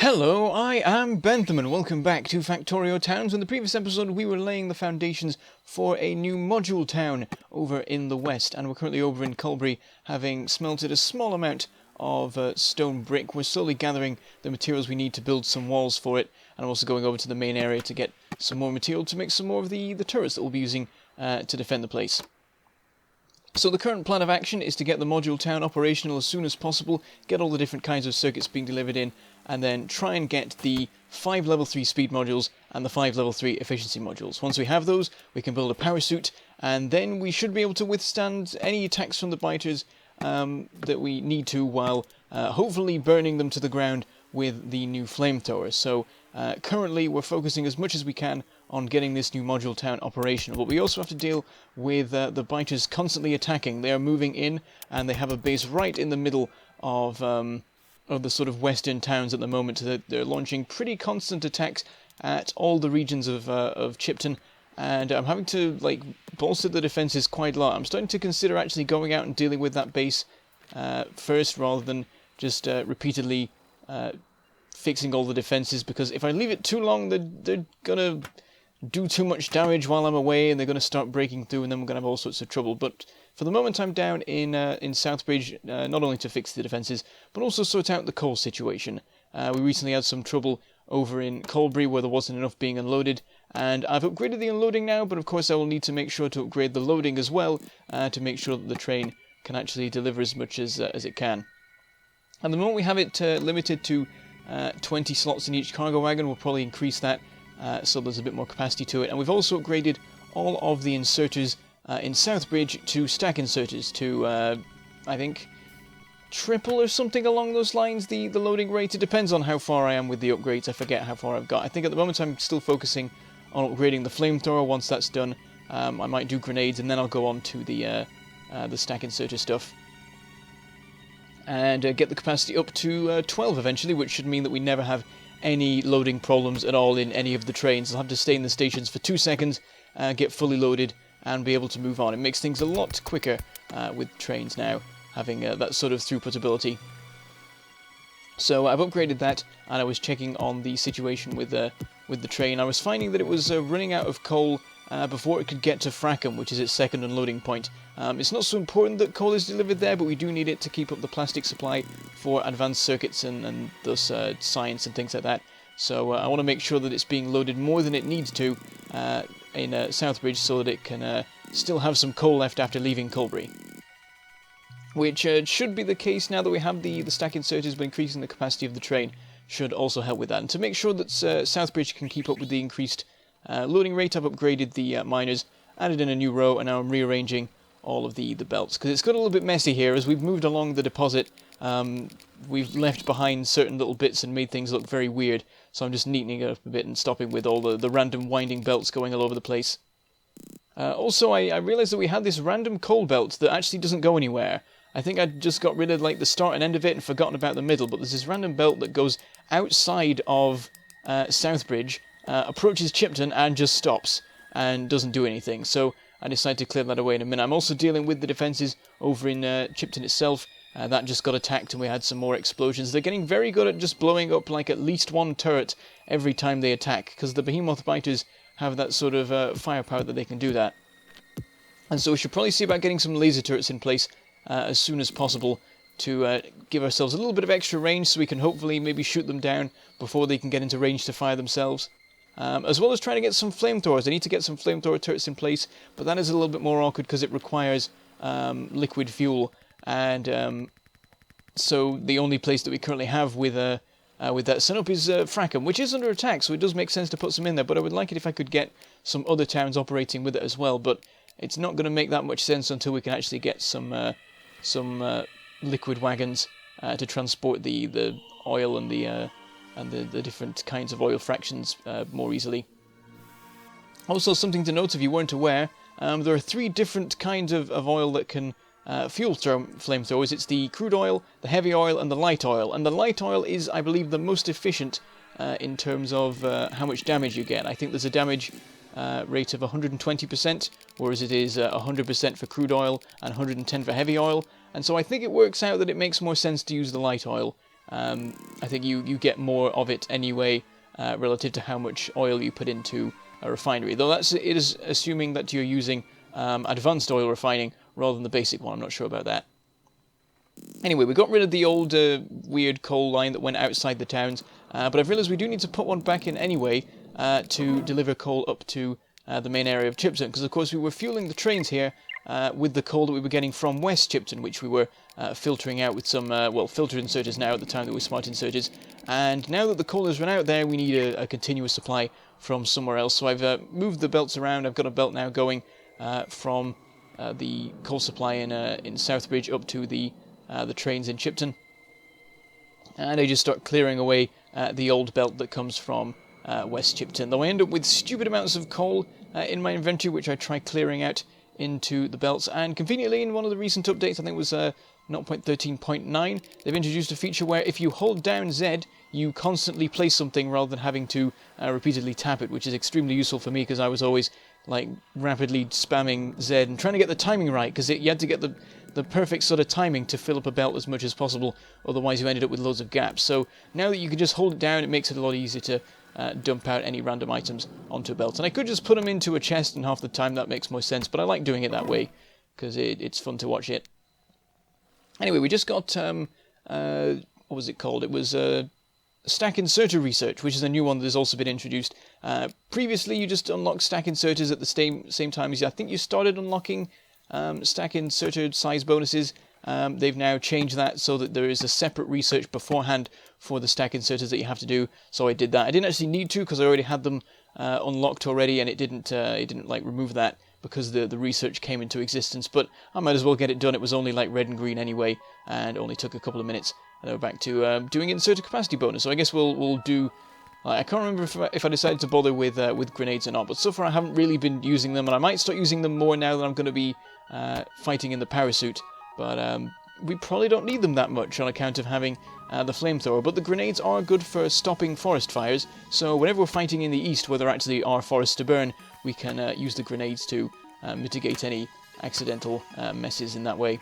Hello, I am Bentham and welcome back to Factorio Towns. In the previous episode we were laying the foundations for a new module town over in the west, and we're currently over in Culbury having smelted a small amount of stone brick. We're slowly gathering the materials we need to build some walls for it, and I'm also going over to the main area to get some more material to make some more of the turrets that we'll be using to defend the place. So the current plan of action is to get the module town operational as soon as possible, get all the different kinds of circuits being delivered in, and then try and get the 5 level 3 speed modules and the 5 level 3 efficiency modules. Once we have those, we can build a power suit, and then we should be able to withstand any attacks from the biters that we need to, while hopefully burning them to the ground with the new flamethrowers. So currently we're focusing as much as we can on getting this new module town operational, but we also have to deal with the biters constantly attacking. They are moving in, and they have a base right in the middle of the sort of western towns at the moment. They're launching pretty constant attacks at all the regions of Chipton, and I'm having to bolster the defenses quite a lot. I'm starting to consider actually going out and dealing with that base first, rather than just repeatedly fixing all the defenses, because if I leave it too long, they're gonna do too much damage while I'm away, and they're going to start breaking through, and then we're going to have all sorts of trouble. But for the moment, I'm down in Southbridge, not only to fix the defences, but also sort out the coal situation. We recently had some trouble over in Colbury where there wasn't enough being unloaded, and I've upgraded the unloading now, but of course I will need to make sure to upgrade the loading as well, to make sure that the train can actually deliver as much as it can. At the moment we have it limited to 20 slots in each cargo wagon. We'll probably increase that so there's a bit more capacity to it. And we've also upgraded all of the inserters in Southbridge to stack inserters to, I think, triple or something along those lines, the loading rate. It depends on how far I am with the upgrades. I forget how far I've got. I think at the moment I'm still focusing on upgrading the flamethrower. Once that's done, I might do grenades, and then I'll go on to the stack inserter stuff. And get the capacity up to 12 eventually, which should mean that we never have any loading problems at all in any of the trains. I'll have to stay in the stations for 2 seconds, get fully loaded, and be able to move on. It makes things a lot quicker with trains now, having that sort of throughput ability. So I've upgraded that, and I was checking on the situation with the train. I was finding that it was running out of coal before it could get to Frackham, which is its second unloading point. It's not so important that coal is delivered there, but we do need it to keep up the plastic supply for advanced circuits and thus science and things like that. So I want to make sure that it's being loaded more than it needs to in Southbridge, so that it can still have some coal left after leaving Culbury. Which should be the case now that we have the stack inserters, but increasing the capacity of the train should also help with that. And to make sure that Southbridge can keep up with the increased loading rate, I've upgraded the miners, added in a new row, and now I'm rearranging all of the belts, because it's got a little bit messy here. As we've moved along the deposit, we've left behind certain little bits and made things look very weird, so I'm just neatening it up a bit and stopping with all the random winding belts going all over the place. Also, I realised that we had this random coal belt that actually doesn't go anywhere. I think I just got rid of the start and end of it and forgotten about the middle, but there's this random belt that goes outside of Southbridge, approaches Chipton and just stops and doesn't do anything. So I decided to clear that away in a minute. I'm also dealing with the defences over in Chipton itself. That just got attacked and we had some more explosions. They're getting very good at just blowing up at least one turret every time they attack, because the behemoth biters have that sort of firepower that they can do that. And so we should probably see about getting some laser turrets in place as soon as possible to give ourselves a little bit of extra range, so we can hopefully maybe shoot them down before they can get into range to fire themselves. As well as trying to get some flamethrowers. I need to get some flamethrower turrets in place, but that is a little bit more awkward because it requires liquid fuel, and so the only place that we currently have with that set up is Frackham, which is under attack, so it does make sense to put some in there, but I would like it if I could get some other towns operating with it as well, but it's not going to make that much sense until we can actually get some liquid wagons to transport the oil and the different kinds of oil fractions more easily. Also, something to note if you weren't aware, there are 3 different kinds of oil that can fuel flamethrowers. It's the crude oil, the heavy oil, and the light oil. And the light oil is, I believe, the most efficient in terms of how much damage you get. I think there's a damage rate of 120%, whereas it is 100% for crude oil and 110 for heavy oil. And so I think it works out that it makes more sense to use the light oil I think you get more of it anyway relative to how much oil you put into a refinery. Though it is assuming that you're using advanced oil refining rather than the basic one. I'm not sure about that. Anyway, we got rid of the old weird coal line that went outside the towns, but I've realised we do need to put one back in anyway to deliver coal up to the main area of Chipton, because of course we were fueling the trains here with the coal that we were getting from West Chipton, which we were filtering out with some, filter inserters now at the time that were smart inserters, and now that the coal has run out there, we need a continuous supply from somewhere else. So I've moved the belts around. I've got a belt now going from the coal supply in Southbridge up to the trains in Chipton, and I just start clearing away the old belt that comes from West Chipton. Though I end up with stupid amounts of coal in my inventory, which I try clearing out into the belts, and conveniently in one of the recent updates, I think it was 0.13.9, they've introduced a feature where if you hold down Z, you constantly place something rather than having to repeatedly tap it, which is extremely useful for me because I was always like rapidly spamming Z and trying to get the timing right, because you had to get the perfect sort of timing to fill up a belt as much as possible, otherwise you ended up with loads of gaps. So now that you can just hold it down, it makes it a lot easier to dump out any random items onto a belt. And I could just put them into a chest, and half the time that makes more sense, but I like doing it that way because it's fun to watch it. Anyway, we just got, what was it called? It was Stack Inserter Research, which is a new one that has also been introduced. Previously, you just unlocked Stack Inserters at the same time as I think you started unlocking Stack Inserter size bonuses. They've now changed that so that there is a separate research beforehand for the stack inserters that you have to do. So I did that. I didn't actually need to because I already had them unlocked already, and it didn't like remove that because the research came into existence. But I might as well get it done. It was only like red and green anyway, and only took a couple of minutes. And then we're back to doing inserter capacity bonus. So I guess we'll do. I can't remember if I decided to bother with grenades or not, but so far I haven't really been using them, and I might start using them more now that I'm going to be fighting in the parasuit. But we probably don't need them that much on account of having the flamethrower. But the grenades are good for stopping forest fires, so whenever we're fighting in the east where there actually are forests to burn, we can use the grenades to mitigate any accidental messes in that way.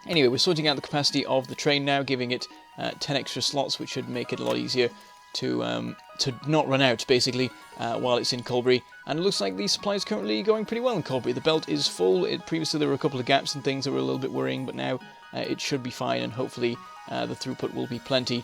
Anyway, we're sorting out the capacity of the train now, giving it 10 extra slots, which should make it a lot easier to not run out, basically, while it's in Colbury. And it looks like the supply is currently going pretty well in Colbury. The belt is full. Previously there were a couple of gaps and things that were a little bit worrying, but now it should be fine, and hopefully the throughput will be plenty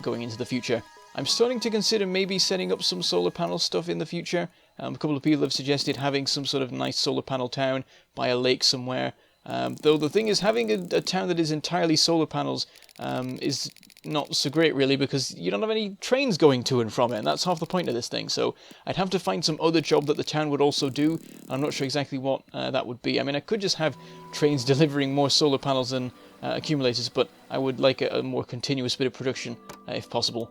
going into the future. I'm starting to consider maybe setting up some solar panel stuff in the future. A couple of people have suggested having some sort of nice solar panel town by a lake somewhere. Though the thing is, having a town that is entirely solar panels is not so great really, because you don't have any trains going to and from it, and that's half the point of this thing. So I'd have to find some other job that the town would also do. I'm not sure exactly what that would be. I mean, I could just have trains delivering more solar panels and accumulators, but I would like a more continuous bit of production if possible.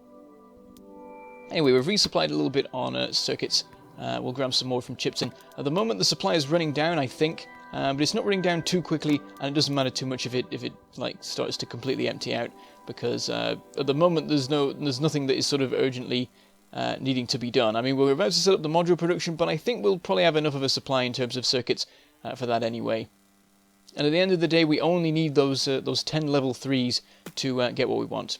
Anyway, we've resupplied a little bit on circuits. We'll grab some more from Chipton. At the moment the supply is running down, I think, but it's not running down too quickly, and it doesn't matter too much if it like starts to completely empty out, because at the moment there's nothing that is sort of urgently needing to be done. I mean, we're about to set up the module production, but I think we'll probably have enough of a supply in terms of circuits for that anyway. And at the end of the day, we only need those 10 level 3s to get what we want.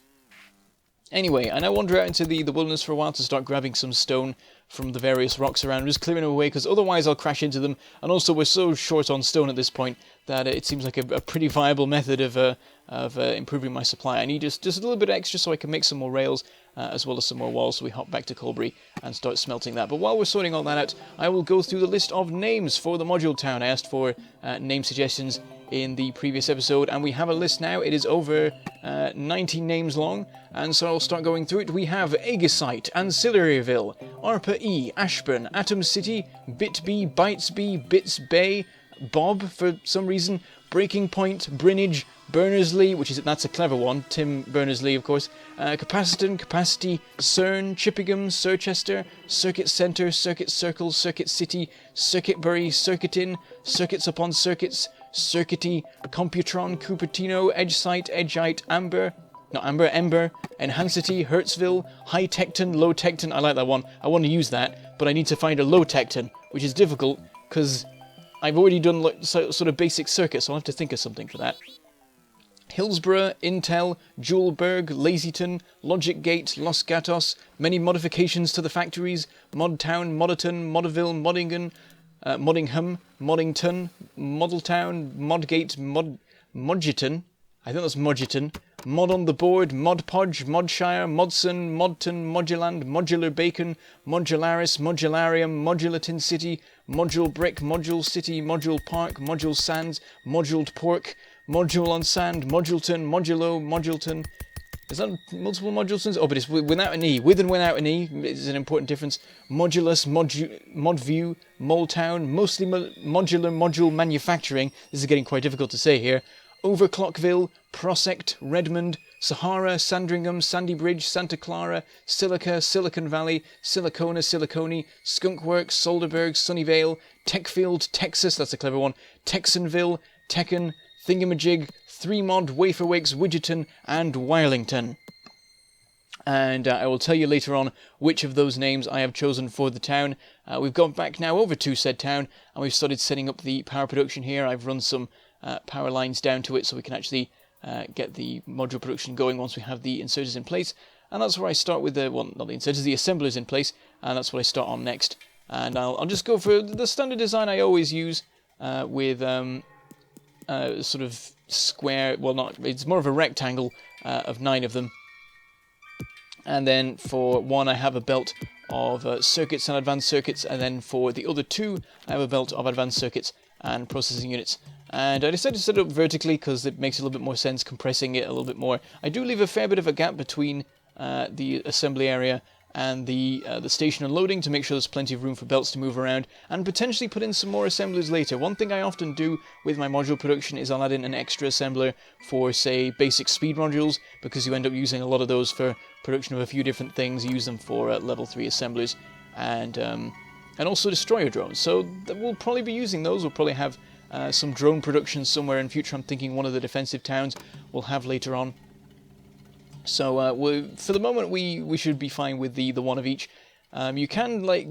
Anyway, I now wander out into the wilderness for a while to start grabbing some stone from the various rocks around, just clearing them away, because otherwise I'll crash into them. And also we're so short on stone at this point that it seems like a pretty viable method of improving my supply. I need just a little bit extra so I can make some more rails, as well as some more walls, so we hop back to Colbury and start smelting that. But while we're sorting all that out, I will go through the list of names for the module town. I asked for name suggestions in the previous episode, and we have a list now. It is over 19 names long, and so I'll start going through it. We have Aegissite, Ancillaryville, Arpa E, Ashburn, Atom City, Bitby, Bitesby, Bits Bay, Bob for some reason, Breaking Point, Brinage, Berners-Lee, that's a clever one, Tim Berners-Lee of course, Capaciton, Capacity, CERN, Chippingham, Circhester, Circuit Centre, Circuit Circle, Circuit City, Circuitbury, Circuitin, Circuits upon Circuits, Circuity, Computron, Cupertino, Edgesite, Edgeite, Ember, Enhancity, Hertzville, High Tecton, Low Tecton. I like that one. I want to use that, but I need to find a Low Tecton, which is difficult because I've already done sort of basic circuits, so I'll have to think of something for that. Hillsborough, Intel, Jewelberg, Lazyton, Logic Gate, Los Gatos, many modifications to the factories, Modtown, Modderton, Modderville, Moddingen, Moddingham, Moddington, Modeltown, Modgate, Modgeton, I think that's Modgeton, Mod on the Board, Modpodge, Modshire, Modson, Modton, Moduland, Modular Bacon, Modularis, Modularium, Modulatin City, Module Brick, Module City, Module Park, Module Sands, Moduled Pork, Module on Sand, Modulton, Modulo, Modulton. Is that multiple Modultons? Oh, but it's without an E. With and without an E is an important difference. Modulus, Modview, Moletown, mostly modular module manufacturing. This is getting quite difficult to say here. Overclockville, Prosect, Redmond, Sahara, Sandringham, Sandybridge, Santa Clara, Silica, Silicon Valley, Silicona, Silicone, Skunkworks, Solderberg, Sunnyvale, Techfield, Texas, that's a clever one, Texanville, Tekken, Thingamajig, 3Mod, Waferwakes, Widgeton, and Wirelington. And I will tell you later on which of those names I have chosen for the town. We've gone back now over to said town, and we've started setting up the power production here. I've run some power lines down to it so we can actually get the module production going once we have the inserters in place. And that's where I start with the, well, not the inserters, the assemblers in place, and that's what I start on next. And I'll just go for the standard design I always use with sort of square, well, not, it's more of a rectangle of 9 of them. And then for one I have a belt of circuits and advanced circuits, and then for the other 2 I have a belt of advanced circuits and processing units. And I decided to set it up vertically because it makes a little bit more sense, compressing it a little bit more. I do leave a fair bit of a gap between the assembly area and the station unloading to make sure there's plenty of room for belts to move around, and potentially put in some more assemblers later. One thing I often do with my module production is I'll add in an extra assembler for, say, basic speed modules, because you end up using a lot of those for production of a few different things. You use them for level 3 assemblers and also destroyer drones. So we'll probably be using those. We'll probably have some drone production somewhere in future. I'm thinking one of the defensive towns we'll have later on. So for the moment we should be fine with the one of each. You can like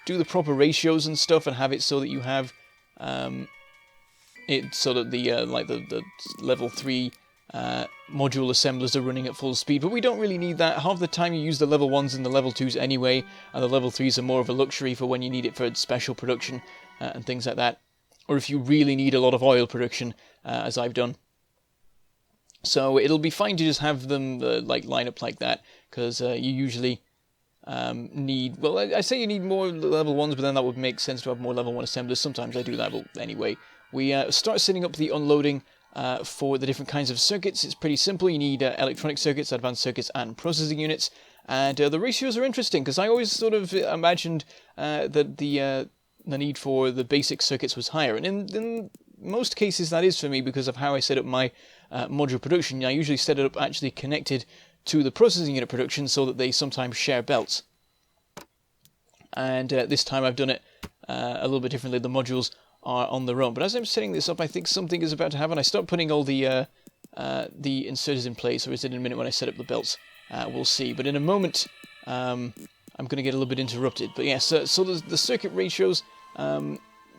do the proper ratios and stuff and have it so that you have it so that the the level 3 module assemblers are running at full speed, but we don't really need that. Half the time you use the level 1s and the level 2s anyway, and the level 3s are more of a luxury for when you need it for special production and things like that, or if you really need a lot of oil production, as I've done. So it'll be fine to just have them line up like that, because you usually need, well, I say you need more level 1s, but then that would make sense to have more level 1 assemblers. Sometimes I do that, but anyway. We start setting up the unloading for the different kinds of circuits. It's pretty simple. You need electronic circuits, advanced circuits, and processing units. And the ratios are interesting, because I always sort of imagined that the need for the basic circuits was higher. And in most cases that is for me, because of how I set up my module production. I usually set it up actually connected to the processing unit production so that they sometimes share belts. And this time I've done it a little bit differently. The modules are on their own. But as I'm setting this up, I think something is about to happen. I start putting all the inserters in place, or is it in a minute when I set up the belts? We'll see. But in a moment, I'm going to get a little bit interrupted. But yes, so the circuit ratios,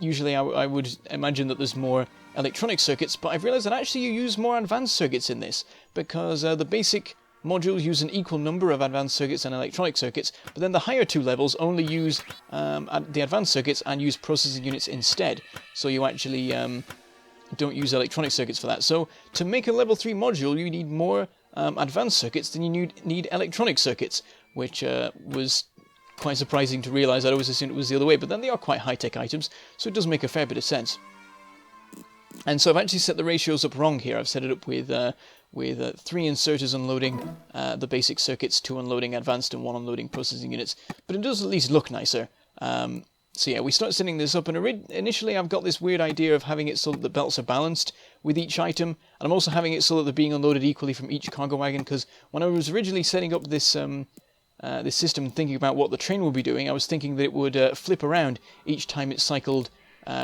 usually I would imagine that there's more electronic circuits, but I've realized that actually you use more advanced circuits in this, because the basic modules use an equal number of advanced circuits and electronic circuits, but then the higher 2 levels only use the advanced circuits and use processing units instead. So you actually don't use electronic circuits for that. So to make a level 3 module, you need more advanced circuits than you need electronic circuits, which was quite surprising to realize. I'd always assumed it was the other way, but then they are quite high-tech items, so it does make a fair bit of sense. And so I've actually set the ratios up wrong here. I've set it up with 3 inserters unloading the basic circuits, 2 unloading advanced, and 1 unloading processing units. But it does at least look nicer. So yeah, we start setting this up, and initially I've got this weird idea of having it so that the belts are balanced with each item, and I'm also having it so that they're being unloaded equally from each cargo wagon, because when I was originally setting up this this system and thinking about what the train will be doing, I was thinking that it would flip around each time it cycled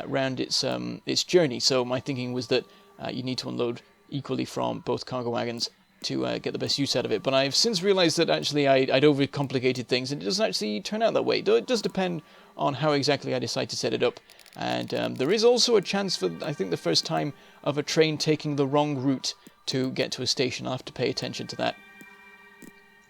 round its journey. So my thinking was that you need to unload equally from both cargo wagons to get the best use out of it. But I've since realized that actually I'd overcomplicated things, and it doesn't actually turn out that way. It does depend on how exactly I decide to set it up. And there is also a chance for, I think, the first time of a train taking the wrong route to get to a station. I'll have to pay attention to that.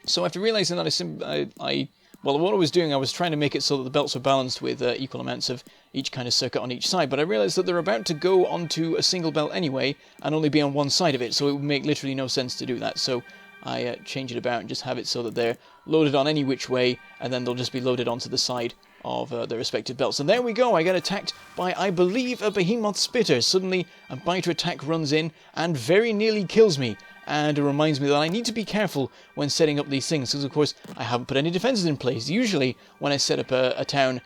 So after realizing that well, what I was doing, I was trying to make it so that the belts were balanced with equal amounts of each kind of circuit on each side, but I realized that they're about to go onto a single belt anyway, and only be on one side of it, so it would make literally no sense to do that. So I change it about and just have it so that they're loaded on any which way, and then they'll just be loaded onto the side of their respective belts. And there we go, I get attacked by, I believe, a behemoth spitter. Suddenly, a biter attack runs in and very nearly kills me. And it reminds me that I need to be careful when setting up these things, because of course I haven't put any defenses in place. Usually when I set up a town,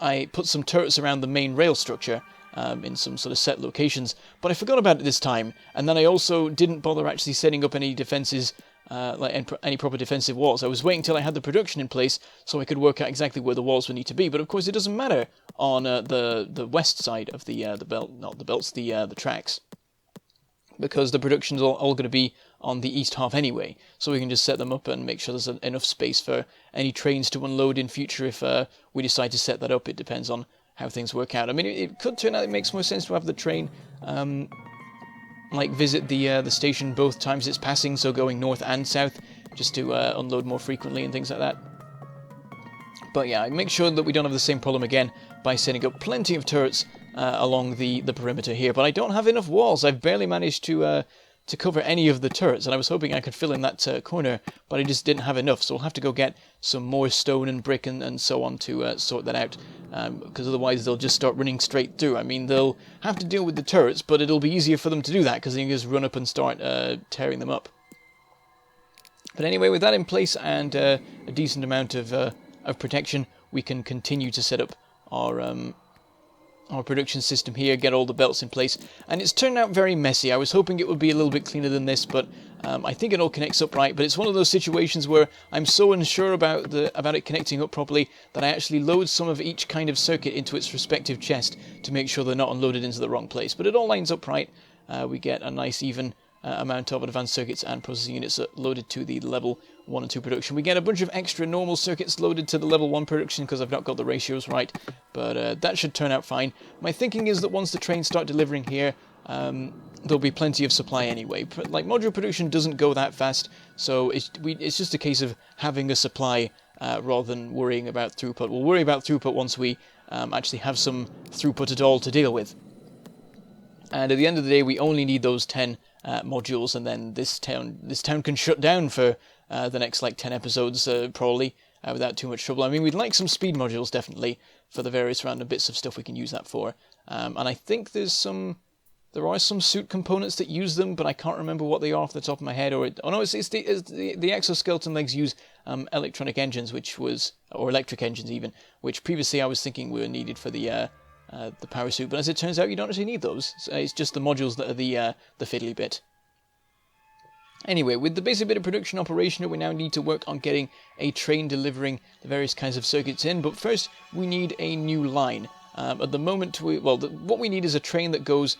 I put some turrets around the main rail structure in some sort of set locations, but I forgot about it this time, and then I also didn't bother actually setting up any defenses, like any proper defensive walls. I was waiting till I had the production in place so I could work out exactly where the walls would need to be, but of course it doesn't matter on the west side of the belt, not the belts, the tracks, because the production's all going to be on the east half anyway, so we can just set them up and make sure there's enough space for any trains to unload in future if we decide to set that up. It depends on how things work out. I mean, it could turn out it makes more sense to have the train like visit the station both times it's passing, so going north and south, just to unload more frequently and things like that. But yeah, make sure that we don't have the same problem again by setting up plenty of turrets along the perimeter here. But I don't have enough walls. I've barely managed to cover any of the turrets, and I was hoping I could fill in that corner, but I just didn't have enough, so we'll have to go get some more stone and brick and so on to sort that out, because otherwise they'll just start running straight through. I mean, they'll have to deal with the turrets, but it'll be easier for them to do that, because they can just run up and start tearing them up. But anyway, with that in place and a decent amount of protection, we can continue to set up our production system here, get all the belts in place, and it's turned out very messy. I was hoping it would be a little bit cleaner than this, but I think it all connects up right. But it's one of those situations where I'm so unsure about it connecting up properly that I actually load some of each kind of circuit into its respective chest to make sure they're not unloaded into the wrong place. But it all lines up right. We get a nice even amount of advanced circuits and processing units loaded to the level 1 and 2 production. We get a bunch of extra normal circuits loaded to the level 1 production because I've not got the ratios right, but that should turn out fine. My thinking is that once the trains start delivering here, there'll be plenty of supply anyway. Like, module production doesn't go that fast, so it's just a case of having a supply rather than worrying about throughput. We'll worry about throughput once we actually have some throughput at all to deal with. And at the end of the day, we only need those 10 modules, and then this town can shut down for the next like 10 episodes probably without too much trouble. I mean, we'd like some speed modules definitely for the various random bits of stuff we can use that for. And I think there are some suit components that use them, but I can't remember what they are off the top of my head. It's the exoskeleton legs use electronic engines, or electric engines even, which previously I was thinking were needed for the power suit, but as it turns out, you don't actually need those. It's just the modules that are the fiddly bit. Anyway, with the basic bit of production operational, we now need to work on getting a train delivering the various kinds of circuits in, but first we need a new line. At the moment, what we need is a train that goes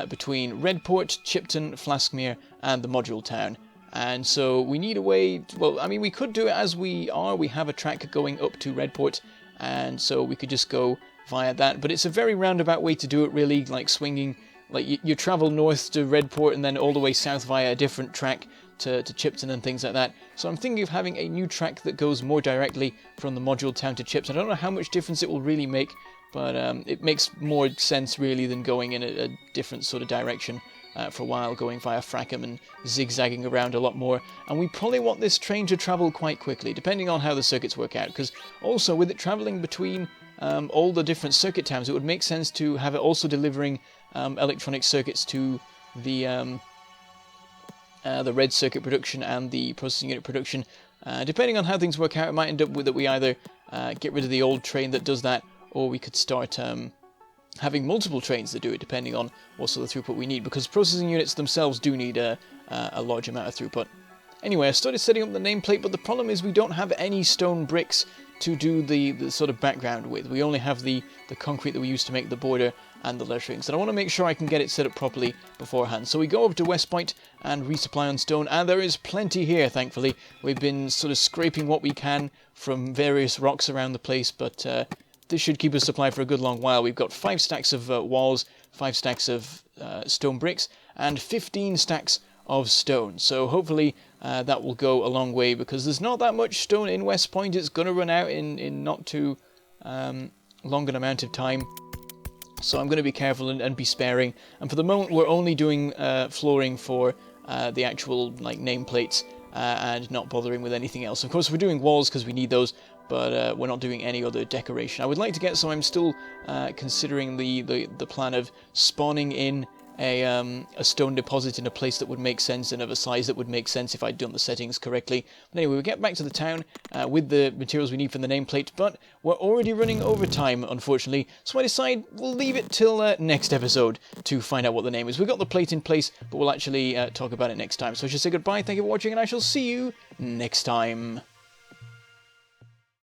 between Redport, Chipton, Flaskmere, and the module town. And so we need a way, we could do it as we are. We have a track going up to Redport, and so we could just go via that, but it's a very roundabout way to do it, really, like swinging, like you travel north to Redport and then all the way south via a different track to Chipton and things like that. So I'm thinking of having a new track that goes more directly from the module town to Chipton. I don't know how much difference it will really make, but it makes more sense really than going in a different sort of direction for a while, going via Frackham and zigzagging around a lot more. And we probably want this train to travel quite quickly, depending on how the circuits work out, because also with it travelling between all the different circuit towns, it would make sense to have it also delivering electronic circuits to the red circuit production and the processing unit production. Depending on how things work out, it might end up with that we either get rid of the old train that does that, or we could start having multiple trains that do it, depending on what sort of throughput we need, because processing units themselves do need a large amount of throughput. Anyway, I started setting up the nameplate, but the problem is we don't have any stone bricks to do the sort of background with. We only have the concrete that we use to make the border and the letterings, and I want to make sure I can get it set up properly beforehand. So we go over to West Point and resupply on stone, and there is plenty here, thankfully. We've been sort of scraping what we can from various rocks around the place, but this should keep us supplied for a good long while. We've got 5 stacks of walls, 5 stacks of stone bricks, and 15 stacks of stone. So hopefully that will go a long way, because there's not that much stone in West Point. It's going to run out in not too long an amount of time. So I'm going to be careful and be sparing. And for the moment, we're only doing flooring for the actual nameplates and not bothering with anything else. Of course, we're doing walls because we need those, but we're not doing any other decoration. I would like to get, so I'm still considering the plan of spawning in a stone deposit in a place that would make sense and of a size that would make sense if I'd done the settings correctly. But anyway, we get back to the town with the materials we need for the nameplate, but we're already running over time, unfortunately, so I decide we'll leave it till next episode to find out what the name is. We've got the plate in place, but we'll actually talk about it next time. So I should say goodbye, thank you for watching, and I shall see you next time.